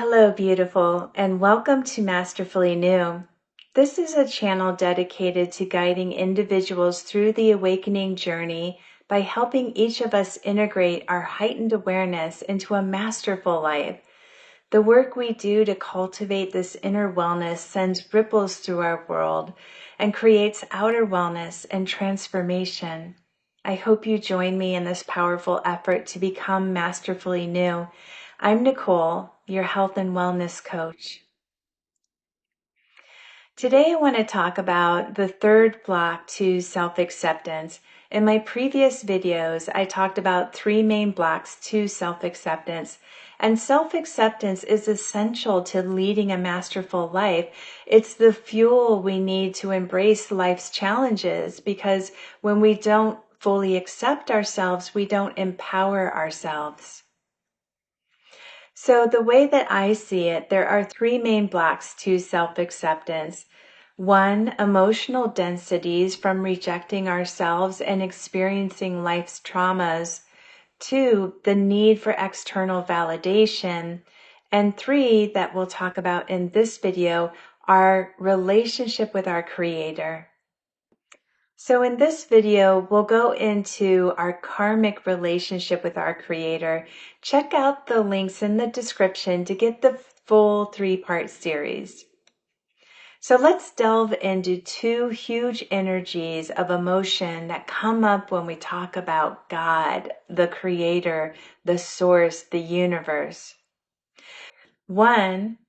Hello, beautiful, and welcome to Masterfully New. This is a channel dedicated to guiding individuals through the awakening journey by helping each of us integrate our heightened awareness into a masterful life. The work we do to cultivate this inner wellness sends ripples through our world and creates outer wellness and transformation. I hope you join me in this powerful effort to become masterfully new. I'm Nicole, your health and wellness coach. Today I want to talk about the third block to self-acceptance. In my previous videos, I talked about three main blocks to self-acceptance. And self-acceptance is essential to leading a masterful life. It's the fuel we need to embrace life's challenges, because when we don't fully accept ourselves, we don't empower ourselves. So the way that I see it, there are three main blocks to self-acceptance. One, emotional densities from rejecting ourselves and experiencing life's traumas. Two, the need for external validation. And three, that we'll talk about in this video, our relationship with our Creator. So in this video, we'll go into our karmic relationship with our Creator. Check out the links in the description to get the full three-part series. So let's delve into two huge energies of emotion that come up when we talk about God, the Creator, the Source, the universe. One,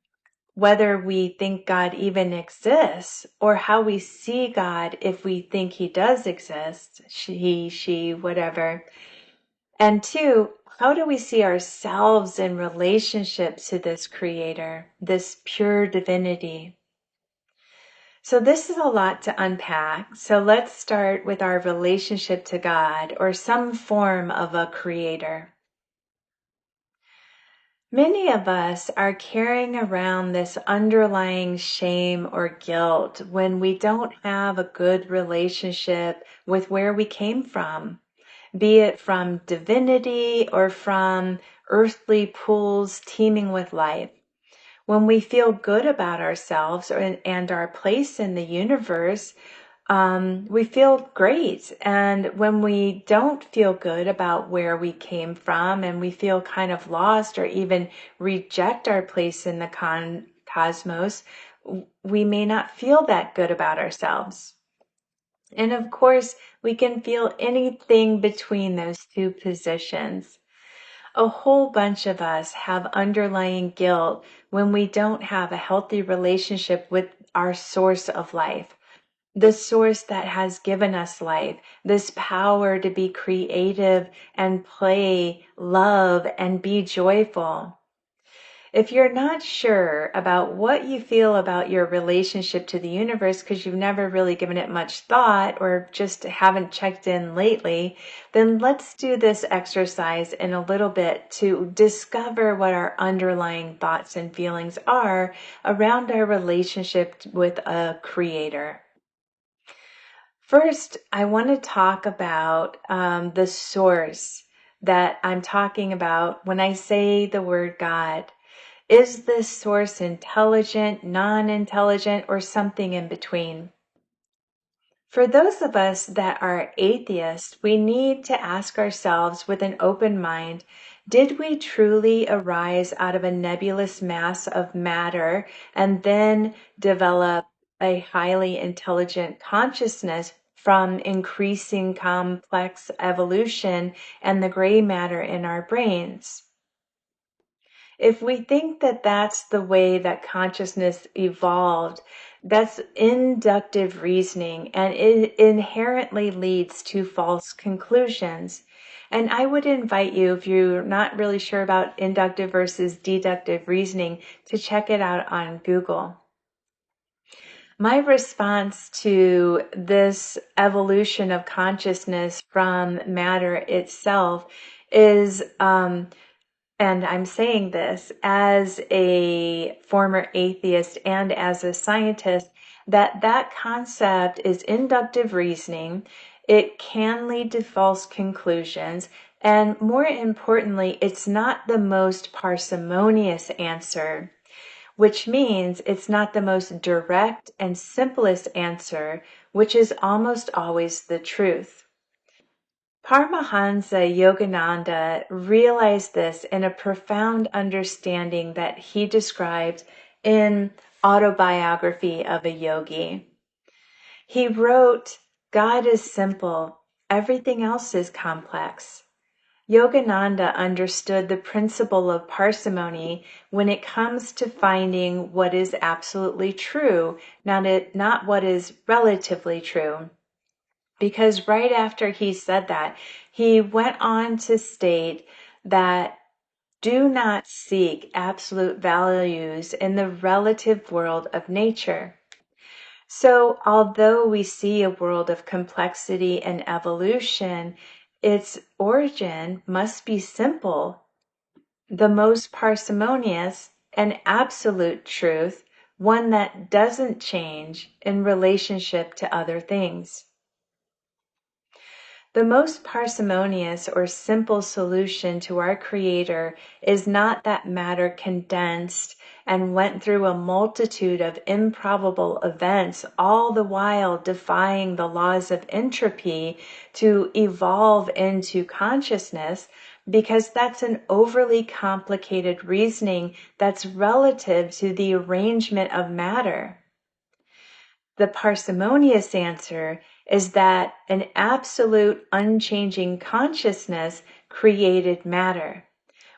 whether we think God even exists, or how we see God if we think He does exist, he, she, whatever. And two, how do we see ourselves in relationship to this Creator, this pure divinity? So this is a lot to unpack. So let's start with our relationship to God, or some form of a Creator. Many of us are carrying around this underlying shame or guilt when we don't have a good relationship with where we came from, be it from divinity or from earthly pools teeming with life. When we feel good about ourselves and our place in the universe, we feel great. And when we don't feel good about where we came from and we feel kind of lost or even reject our place in the cosmos, we may not feel that good about ourselves. And of course, we can feel anything between those two positions. A whole bunch of us have underlying guilt when we don't have a healthy relationship with our source of life. The source that has given us life, this power to be creative and play, love, and be joyful. If you're not sure about what you feel about your relationship to the universe because you've never really given it much thought or just haven't checked in lately, then let's do this exercise in a little bit to discover what our underlying thoughts and feelings are around our relationship with a Creator. First, I want to talk about the source that I'm talking about when I say the word God. Is this source intelligent, non-intelligent, or something in between? For those of us that are atheists, we need to ask ourselves with an open mind, did we truly arise out of a nebulous mass of matter and then develop a highly intelligent consciousness from increasing complex evolution and the gray matter in our brains? If we think that that's the way that consciousness evolved, that's inductive reasoning, and it inherently leads to false conclusions. And I would invite you, if you're not really sure about inductive versus deductive reasoning, to check it out on Google. My response to this evolution of consciousness from matter itself is, and I'm saying this as a former atheist and as a scientist, that concept is inductive reasoning. It can lead to false conclusions, And more importantly, it's not the most parsimonious answer, which means it's not the most direct and simplest answer, which is almost always the truth. Paramahansa Yogananda realized this in a profound understanding that he described in Autobiography of a Yogi. He wrote, "God is simple, everything else is complex." Yogananda understood the principle of parsimony when it comes to finding what is absolutely true, not what is relatively true. Because right after he said that, he went on to state that do not seek absolute values in the relative world of nature. So, although we see a world of complexity and evolution, its origin must be simple, the most parsimonious and absolute truth, one that doesn't change in relationship to other things. The most parsimonious or simple solution to our Creator is not that matter condensed and went through a multitude of improbable events, all the while defying the laws of entropy to evolve into consciousness, because that's an overly complicated reasoning that's relative to the arrangement of matter. The parsimonious answer is that an absolute unchanging consciousness created matter,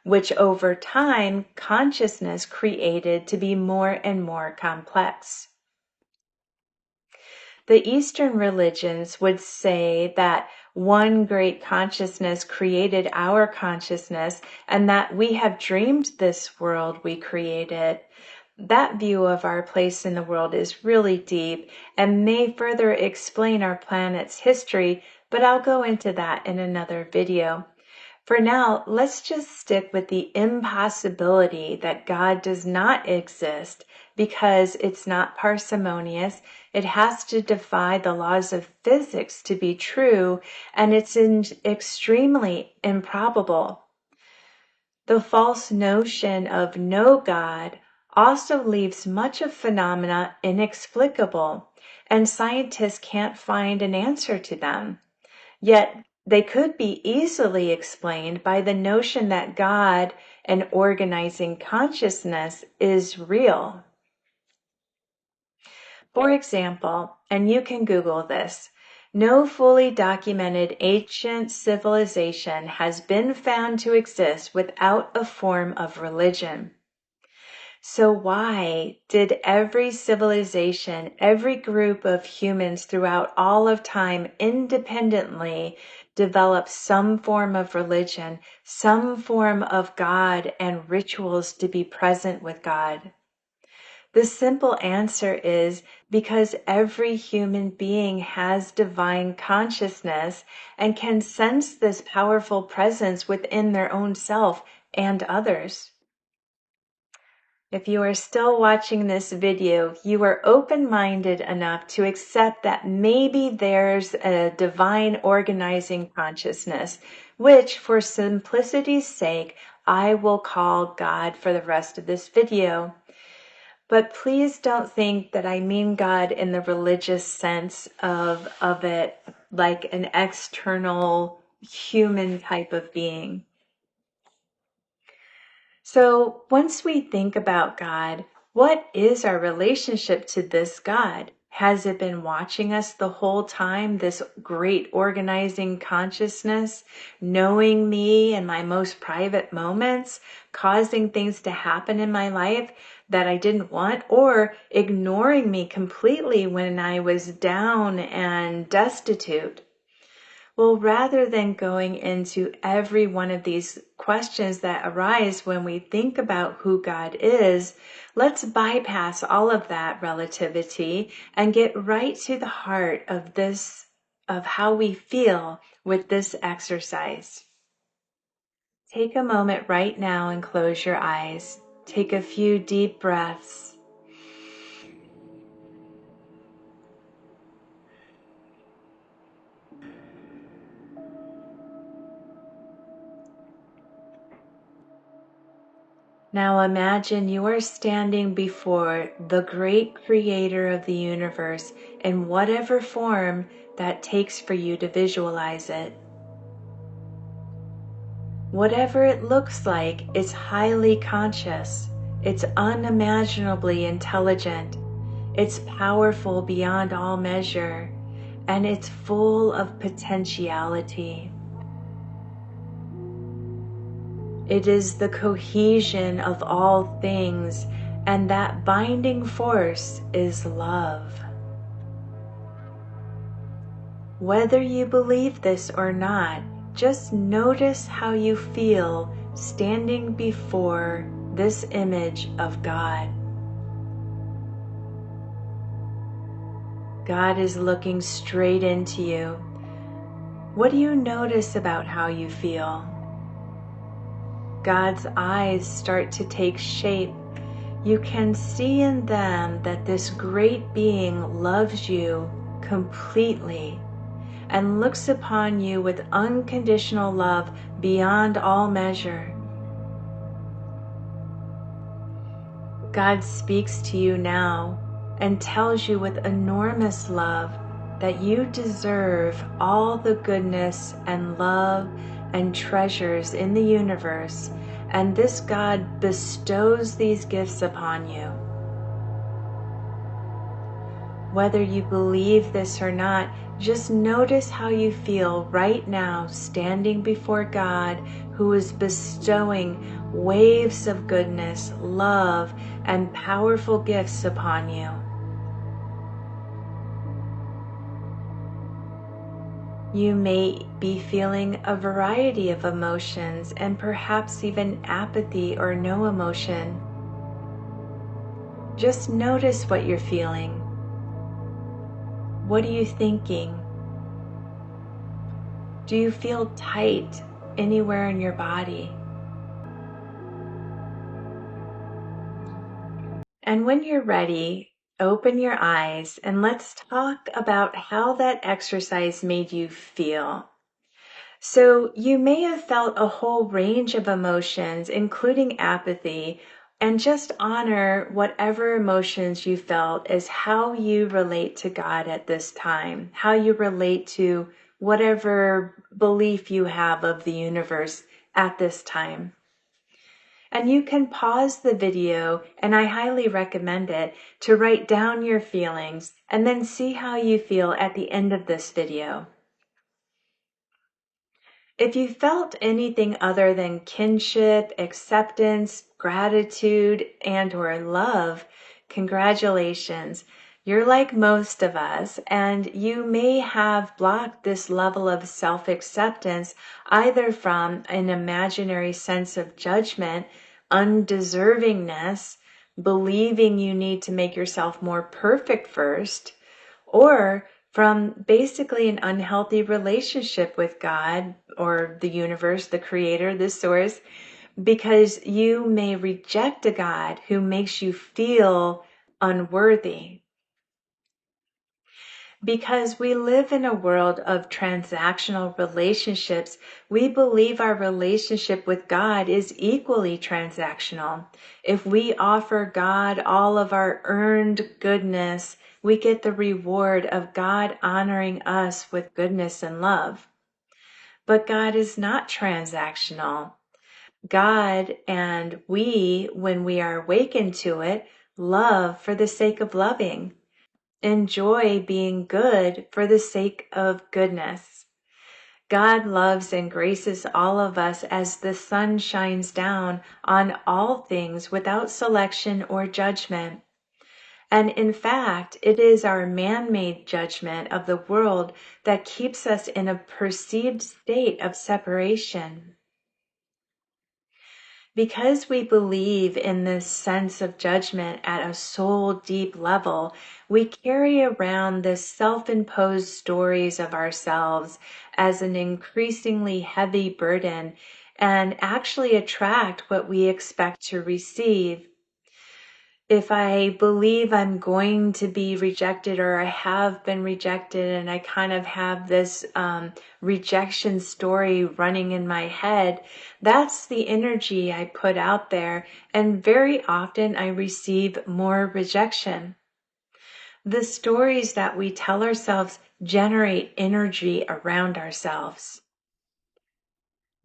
which over time consciousness created to be more and more complex. The Eastern religions would say that one great consciousness created our consciousness and that we have dreamed this world we created. That view of our place in the world is really deep and may further explain our planet's history, but I'll go into that in another video. For now, let's just stick with the impossibility that God does not exist because it's not parsimonious. It has to defy the laws of physics to be true, and it's extremely improbable. The false notion of no God also leaves much of phenomena inexplicable, and scientists can't find an answer to them. Yet they could be easily explained by the notion that God and organizing consciousness is real. For example, and you can Google this, no fully documented ancient civilization has been found to exist without a form of religion. So why did every civilization, every group of humans throughout all of time independently develop some form of religion, some form of God and rituals to be present with God? The simple answer is because every human being has divine consciousness and can sense this powerful presence within their own self and others. If you are still watching this video, you are open-minded enough to accept that maybe there's a divine organizing consciousness, which for simplicity's sake, I will call God for the rest of this video. But please don't think that I mean God in the religious sense of it, like an external human type of being. So once we think about God, what is our relationship to this God? Has it been watching us the whole time, this great organizing consciousness, knowing me in my most private moments, causing things to happen in my life that I didn't want, or ignoring me completely when I was down and destitute? Well, rather than going into every one of these questions that arise when we think about who God is, let's bypass all of that relativity and get right to the heart of this, of how we feel with this exercise. Take a moment right now and close your eyes. Take a few deep breaths. Now imagine you are standing before the great creator of the universe in whatever form that takes for you to visualize it. Whatever it looks like, it's highly conscious, it's unimaginably intelligent, it's powerful beyond all measure, and it's full of potentiality. It is the cohesion of all things, and that binding force is love. Whether you believe this or not, just notice how you feel standing before this image of God. God is looking straight into you. What do you notice about how you feel? God's eyes start to take shape. You can see in them that this great being loves you completely and looks upon you with unconditional love beyond all measure. God speaks to you now and tells you with enormous love that you deserve all the goodness and love and treasures in the universe, and this God bestows these gifts upon you. Whether you believe this or not, just notice how you feel right now standing before God, who is bestowing waves of goodness, love, and powerful gifts upon you. You may be feeling a variety of emotions and perhaps even apathy or no emotion. Just notice what you're feeling. What are you thinking? Do you feel tight anywhere in your body? And when you're ready, open your eyes and let's talk about how that exercise made you feel. So you may have felt a whole range of emotions, including apathy, and just honor whatever emotions you felt as how you relate to God at this time, how you relate to whatever belief you have of the universe at this time. And you can pause the video, and I highly recommend it, to write down your feelings and then see how you feel at the end of this video. If you felt anything other than kinship, acceptance, gratitude, and/or love, congratulations. You're like most of us, and you may have blocked this level of self-acceptance either from an imaginary sense of judgment, undeservingness, believing you need to make yourself more perfect first, or from basically an unhealthy relationship with God or the universe, the creator, the source, because you may reject a God who makes you feel unworthy. Because we live in a world of transactional relationships, we believe our relationship with God is equally transactional. If we offer God all of our earned goodness, we get the reward of God honoring us with goodness and love. But God is not transactional. God and we, when we are awakened to it, love for the sake of loving. Enjoy being good for the sake of goodness. God loves and graces all of us as the sun shines down on all things without selection or judgment. And in fact, it is our man-made judgment of the world that keeps us in a perceived state of separation. Because we believe in this sense of judgment at a soul deep level, we carry around this self-imposed stories of ourselves as an increasingly heavy burden and actually attract what we expect to receive. If I believe I'm going to be rejected or I have been rejected and I kind of have this rejection story running in my head, that's the energy I put out there. And very often I receive more rejection. The stories that we tell ourselves generate energy around ourselves.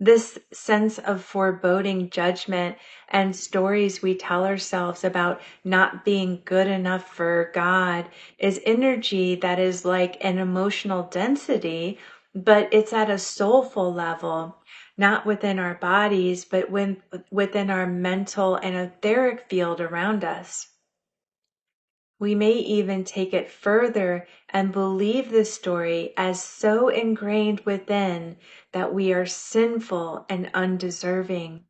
This sense of foreboding judgment and stories we tell ourselves about not being good enough for God is energy that is like an emotional density, but it's at a soulful level, not within our bodies, but within our mental and etheric field around us. We may even take it further and believe the story as so ingrained within that we are sinful and undeserving.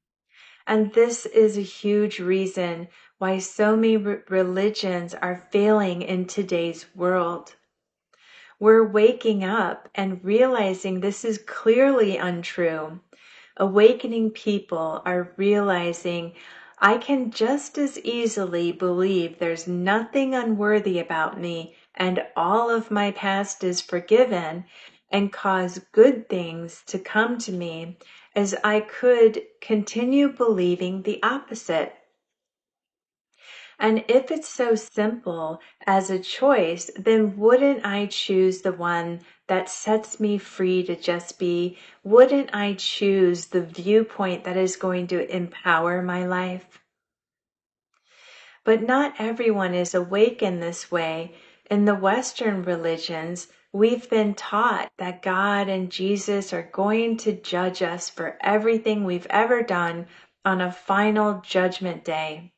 And this is a huge reason why so many religions are failing in today's world. We're waking up and realizing this is clearly untrue. Awakening people are realizing I can just as easily believe there's nothing unworthy about me and all of my past is forgiven and cause good things to come to me as I could continue believing the opposite. And if it's so simple as a choice, then wouldn't I choose the one that sets me free to just be? Wouldn't I choose the viewpoint that is going to empower my life? But not everyone is awake in this way. In the Western religions, we've been taught that God and Jesus are going to judge us for everything we've ever done on a final judgment day.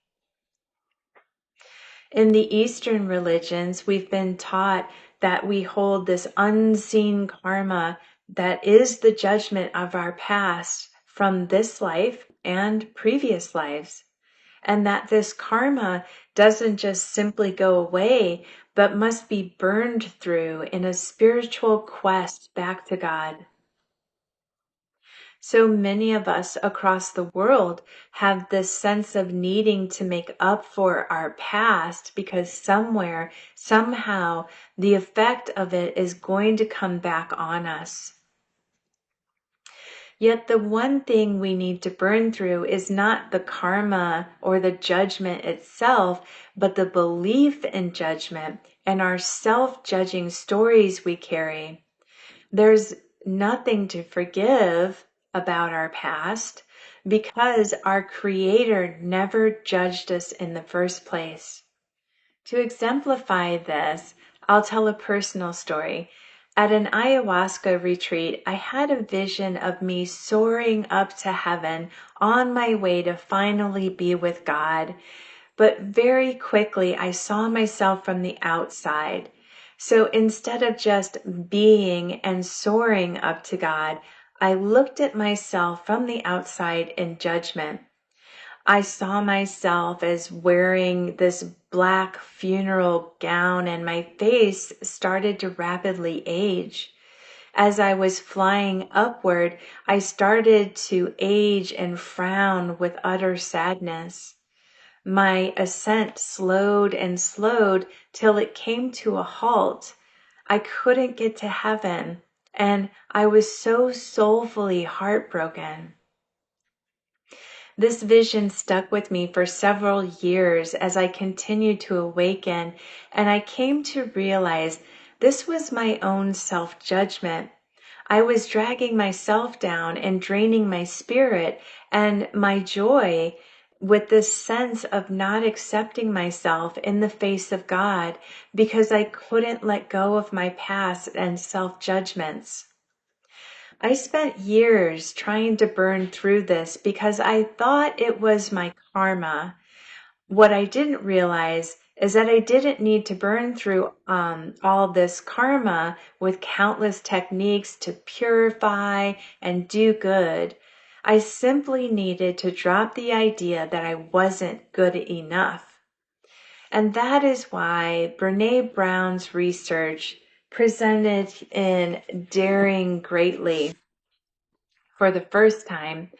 In the Eastern religions, we've been taught that we hold this unseen karma that is the judgment of our past from this life and previous lives. And that this karma doesn't just simply go away, but must be burned through in a spiritual quest back to God. So many of us across the world have this sense of needing to make up for our past because somewhere, somehow, the effect of it is going to come back on us. Yet the one thing we need to burn through is not the karma or the judgment itself, but the belief in judgment and our self-judging stories we carry. There's nothing to forgive about our past because our Creator never judged us in the first place. To exemplify this, I'll tell a personal story. At an ayahuasca retreat, I had a vision of me soaring up to heaven on my way to finally be with God. But very quickly, I saw myself from the outside. So instead of just being and soaring up to God, I looked at myself from the outside in judgment. I saw myself as wearing this black funeral gown and my face started to rapidly age. As I was flying upward, I started to age and frown with utter sadness. My ascent slowed and slowed till it came to a halt. I couldn't get to heaven, and I was so soulfully heartbroken. This vision stuck with me for several years as I continued to awaken, and I came to realize this was my own self-judgment. I was dragging myself down and draining my spirit and my joy with this sense of not accepting myself in the face of God because I couldn't let go of my past and self-judgments. I spent years trying to burn through this because I thought it was my karma. What I didn't realize is that I didn't need to burn through all this karma with countless techniques to purify and do good. I simply needed to drop the idea that I wasn't good enough. And that is why Brene Brown's research presented in Daring Greatly for the first time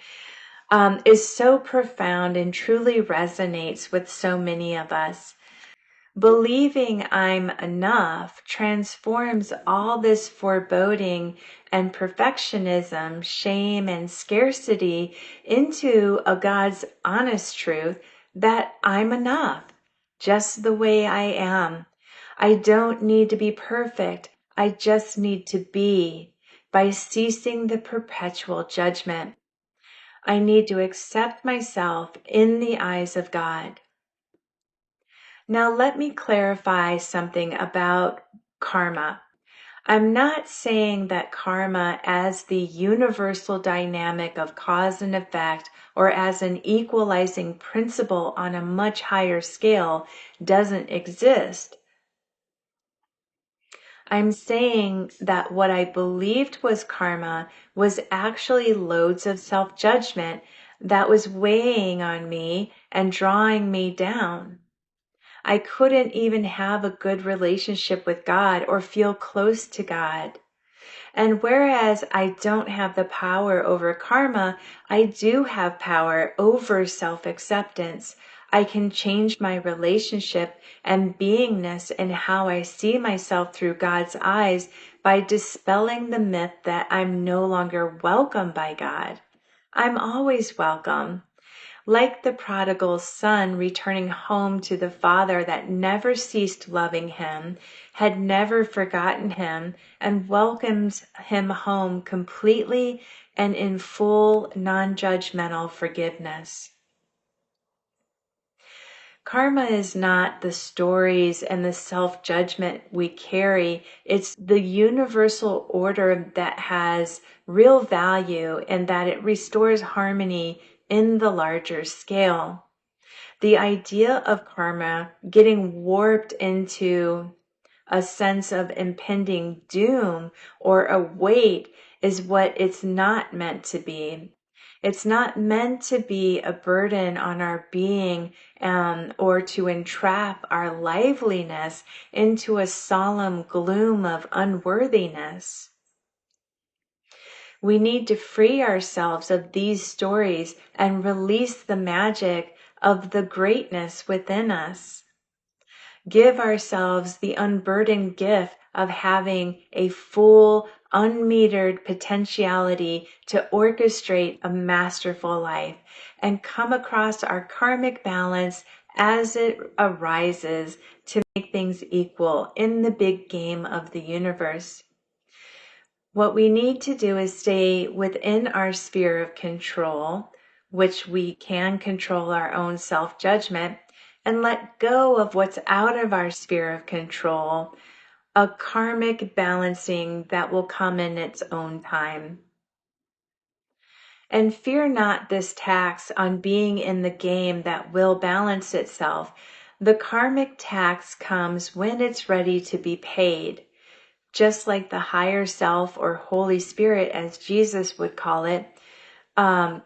is so profound and truly resonates with so many of us. Believing I'm enough transforms all this foreboding and perfectionism, shame, and scarcity into a God's honest truth that I'm enough, just the way I am. I don't need to be perfect. I just need to be, by ceasing the perpetual judgment. I need to accept myself in the eyes of God. Now let me clarify something about karma. I'm not saying that karma as the universal dynamic of cause and effect or as an equalizing principle on a much higher scale doesn't exist. I'm saying that what I believed was karma was actually loads of self-judgment that was weighing on me and drawing me down. I couldn't even have a good relationship with God or feel close to God. And whereas I don't have the power over karma, I do have power over self-acceptance. I can change my relationship and beingness and how I see myself through God's eyes by dispelling the myth that I'm no longer welcome by God. I'm always welcome. Like the prodigal son returning home to the father that never ceased loving him, had never forgotten him, and welcomed him home completely and in full non-judgmental forgiveness. Karma is not the stories and the self-judgment we carry. It's the universal order that has real value and that it restores harmony in the larger scale. The idea of karma getting warped into a sense of impending doom or a weight is what it's not meant to be. It's not meant to be a burden on our being or to entrap our liveliness into a solemn gloom of unworthiness. We need to free ourselves of these stories and release the magic of the greatness within us. Give ourselves the unburdened gift of having a full, unmetered potentiality to orchestrate a masterful life and come across our karmic balance as it arises to make things equal in the big game of the universe. What we need to do is stay within our sphere of control, which we can control our own self-judgment, and let go of what's out of our sphere of control, a karmic balancing that will come in its own time. And fear not this tax on being in the game that will balance itself. The karmic tax comes when it's ready to be paid. Just like the higher self or Holy Spirit, as Jesus would call it,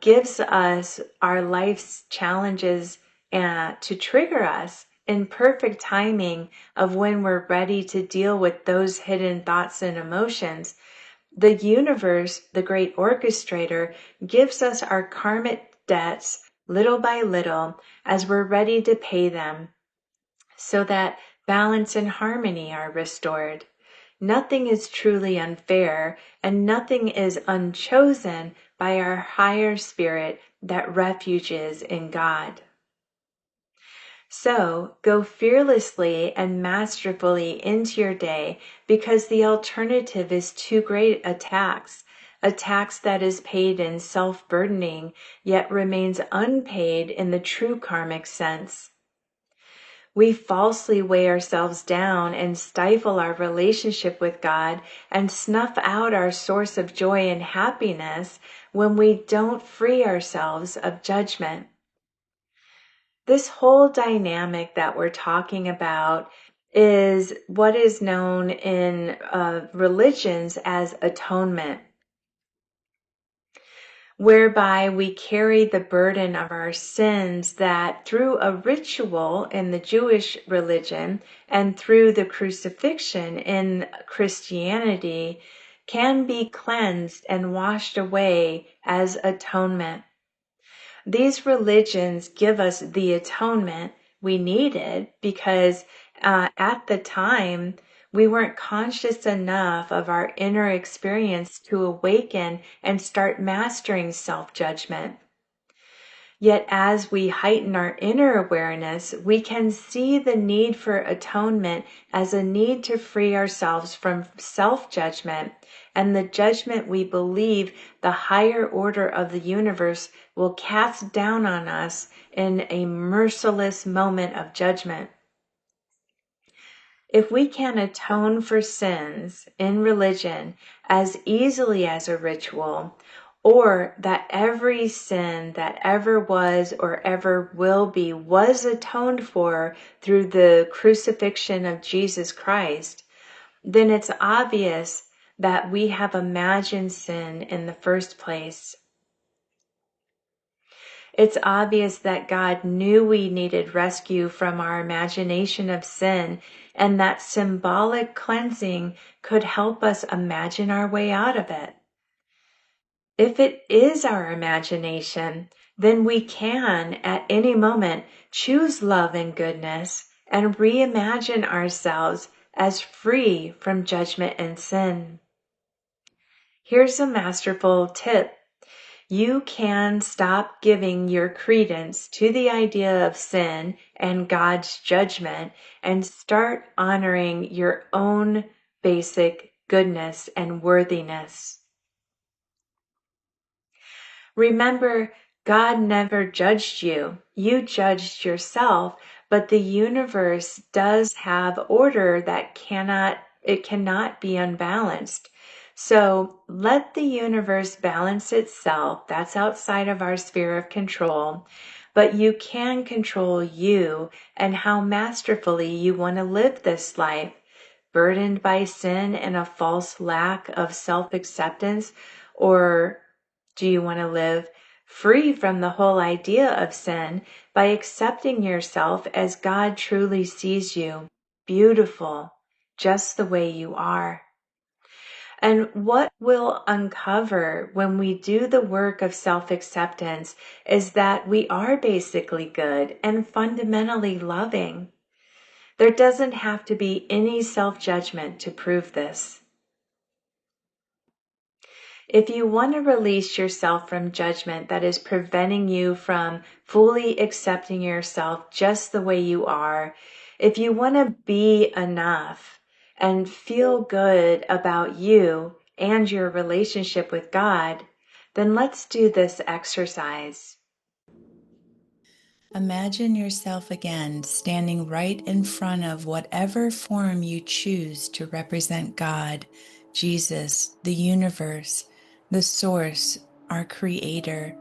gives us our life's challenges to trigger us in perfect timing of when we're ready to deal with those hidden thoughts and emotions. The universe, the great orchestrator, gives us our karmic debts little by little as we're ready to pay them so that balance and harmony are restored. Nothing is truly unfair, and nothing is unchosen by our higher spirit that refuges in God. So, go fearlessly and masterfully into your day because the alternative is too great a tax that is paid in self-burdening yet remains unpaid in the true karmic sense. We falsely weigh ourselves down and stifle our relationship with God and snuff out our source of joy and happiness when we don't free ourselves of judgment. This whole dynamic that we're talking about is what is known in religions as atonement, whereby we carry the burden of our sins that through a ritual in the Jewish religion and through the crucifixion in Christianity can be cleansed and washed away as atonement. These religions give us the atonement we needed because at the time, we weren't conscious enough of our inner experience to awaken and start mastering self-judgment. Yet as we heighten our inner awareness, we can see the need for atonement as a need to free ourselves from self-judgment and the judgment we believe the higher order of the universe will cast down on us in a merciless moment of judgment. If we can atone for sins in religion as easily as a ritual, or that every sin that ever was or ever will be was atoned for through the crucifixion of Jesus Christ, then it's obvious that we have imagined sin in the first place. It's obvious that God knew we needed rescue from our imagination of sin, and that symbolic cleansing could help us imagine our way out of it. If it is our imagination, then we can, at any moment, choose love and goodness and reimagine ourselves as free from judgment and sin. Here's a masterful tip. You can stop giving your credence to the idea of sin and God's judgment and start honoring your own basic goodness and worthiness. Remember, God never judged you. You judged yourself, but the universe does have order that cannot be unbalanced. So let the universe balance itself. That's outside of our sphere of control. But you can control you and how masterfully you want to live this life. Burdened by sin and a false lack of self-acceptance, or do you want to live free from the whole idea of sin by accepting yourself as God truly sees you, beautiful, just the way you are? And what we'll uncover when we do the work of self-acceptance is that we are basically good and fundamentally loving. There doesn't have to be any self-judgment to prove this. If you want to release yourself from judgment that is preventing you from fully accepting yourself just the way you are, if you want to be enough and feel good about you and your relationship with God, then let's do this exercise. Imagine yourself again standing right in front of whatever form you choose to represent God, Jesus, the universe, the source, our creator,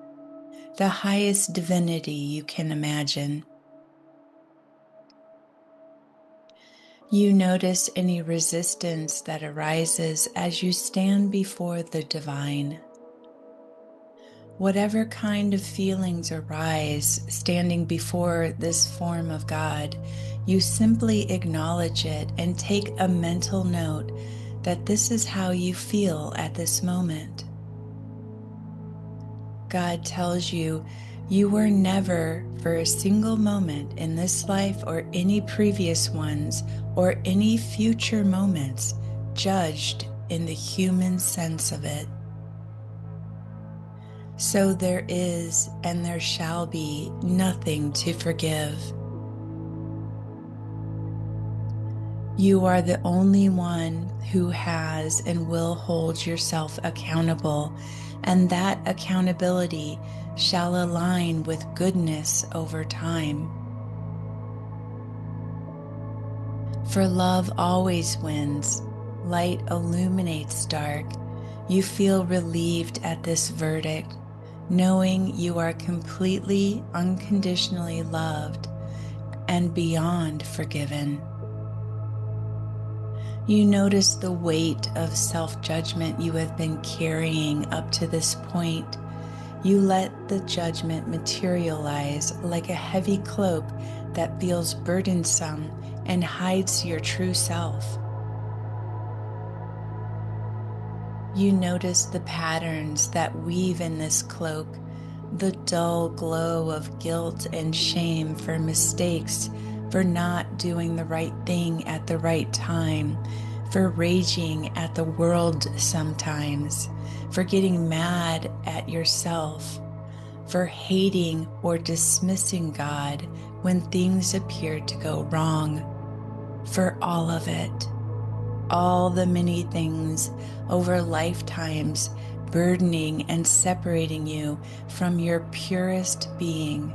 the highest divinity you can imagine. You notice any resistance that arises as you stand before the divine. Whatever kind of feelings arise standing before this form of God, you simply acknowledge it and take a mental note that this is how you feel at this moment. God tells you you were never for a single moment in this life or any previous ones or any future moments judged in the human sense of it. So there is and there shall be nothing to forgive. You are the only one who has and will hold yourself accountable, and that accountability shall align with goodness over time. For love always wins. Light illuminates dark. You feel relieved at this verdict, knowing you are completely, unconditionally loved and beyond forgiven. You notice the weight of self-judgment you have been carrying up to this point. You let the judgment materialize like a heavy cloak that feels burdensome and hides your true self. You notice the patterns that weave in this cloak, the dull glow of guilt and shame for mistakes, for not doing the right thing at the right time, for raging at the world sometimes, for getting mad at yourself, for hating or dismissing God when things appear to go wrong, for all of it, all the many things over lifetimes burdening and separating you from your purest being.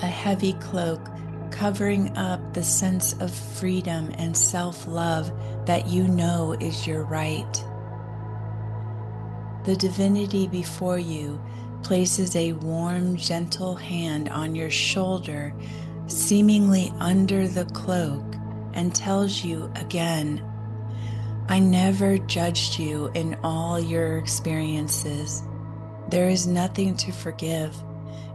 A heavy cloak covering up the sense of freedom and self-love that you know is your right. The divinity before you places a warm, gentle hand on your shoulder, seemingly under the cloak, and tells you again, I never judged you in all your experiences. There is nothing to forgive.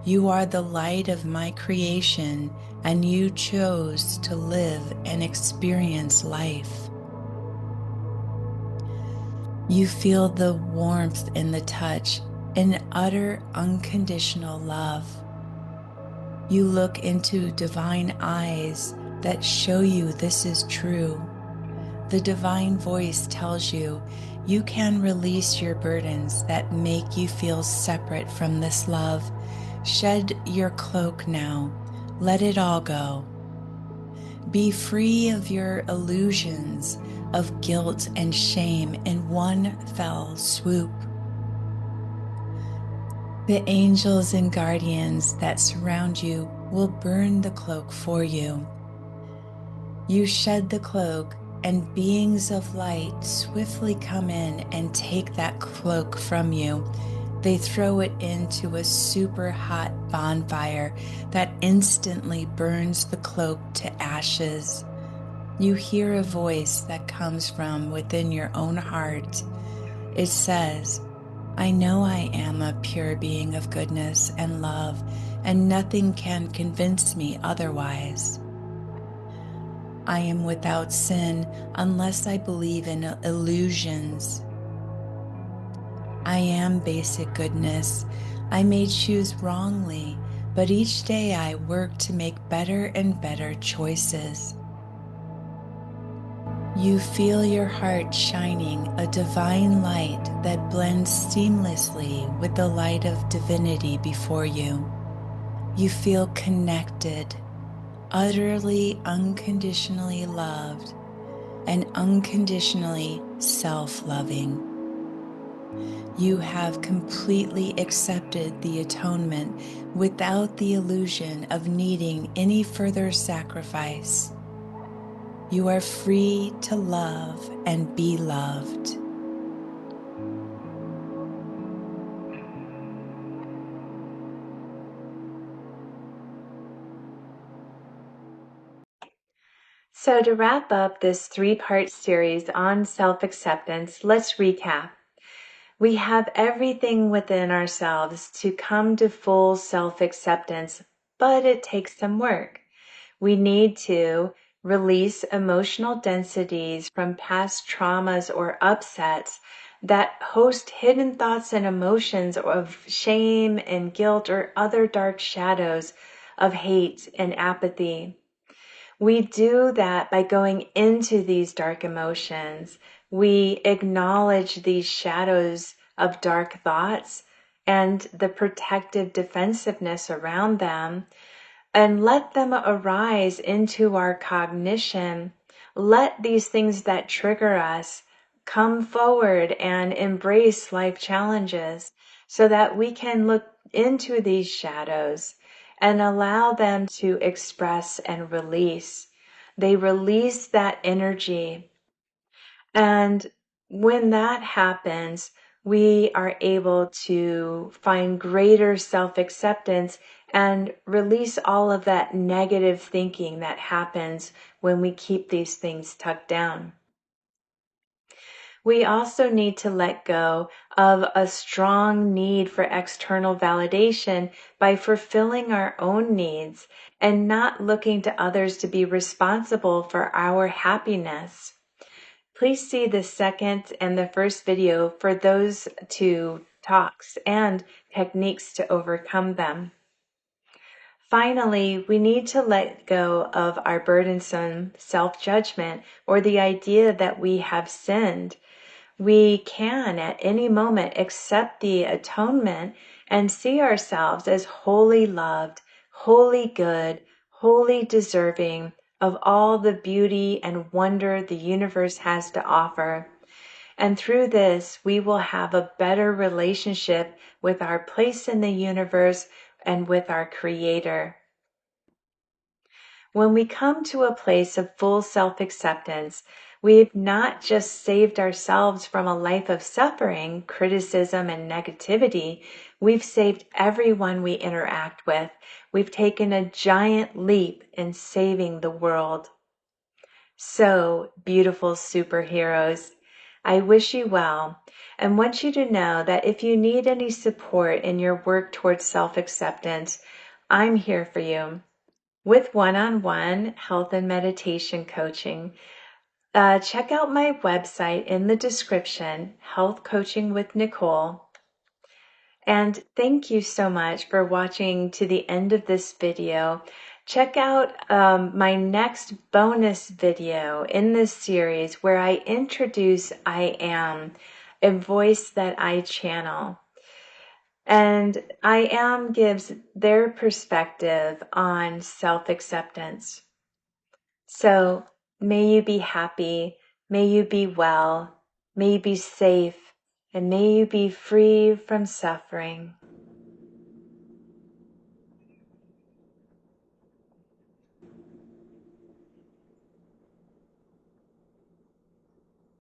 You are the light of my creation, and you chose to live and experience life. You feel the warmth in the touch, an utter unconditional love. You look into divine eyes that show you this is true. The divine voice tells you you can release your burdens that make you feel separate from this love. Shed your cloak now. Let it all go. Be free of your illusions of guilt and shame in one fell swoop. The angels and guardians that surround you will burn the cloak for you. You shed the cloak, and beings of light swiftly come in and take that cloak from you. They throw it into a super hot bonfire that instantly burns the cloak to ashes. You hear a voice that comes from within your own heart. It says, I know I am a pure being of goodness and love, and nothing can convince me otherwise. I am without sin unless I believe in illusions. I am basic goodness. I may choose wrongly, but each day I work to make better and better choices. You feel your heart shining a divine light that blends seamlessly with the light of divinity before you. You feel connected, utterly unconditionally loved, and unconditionally self-loving. You have completely accepted the atonement without the illusion of needing any further sacrifice. You are free to love and be loved. So to wrap up this 3-part series on self-acceptance, let's recap. We have everything within ourselves to come to full self-acceptance, but it takes some work. We need to release emotional densities from past traumas or upsets that host hidden thoughts and emotions of shame and guilt or other dark shadows of hate and apathy. We do that by going into these dark emotions. We acknowledge these shadows of dark thoughts and the protective defensiveness around them, and let them arise into our cognition. Let these things that trigger us come forward and embrace life challenges so that we can look into these shadows and allow them to express and release. They release that energy. And when that happens, we are able to find greater self-acceptance and release all of that negative thinking that happens when we keep these things tucked down. We also need to let go of a strong need for external validation by fulfilling our own needs and not looking to others to be responsible for our happiness. Please see the second and the first video for those to talks and techniques to overcome them. Finally, we need to let go of our burdensome self-judgment or the idea that we have sinned. We can at any moment accept the atonement and see ourselves as wholly loved, wholly good, wholly deserving of all the beauty and wonder the universe has to offer. And through this, we will have a better relationship with our place in the universe and with our Creator. When we come to a place of full self-acceptance, we've not just saved ourselves from a life of suffering, criticism, and negativity, we've saved everyone we interact with. We've taken a giant leap in saving the world. So, beautiful superheroes, I wish you well and want you to know that if you need any support in your work towards self-acceptance, I'm here for you with one-on-one health and meditation coaching. Check out my website in the description, Health Coaching with Nicole. And thank you so much for watching to the end of this video. Check out my next bonus video in this series where I introduce I Am, a voice that I channel. And I Am gives their perspective on self-acceptance. So may you be happy, may you be well, may you be safe, and may you be free from suffering.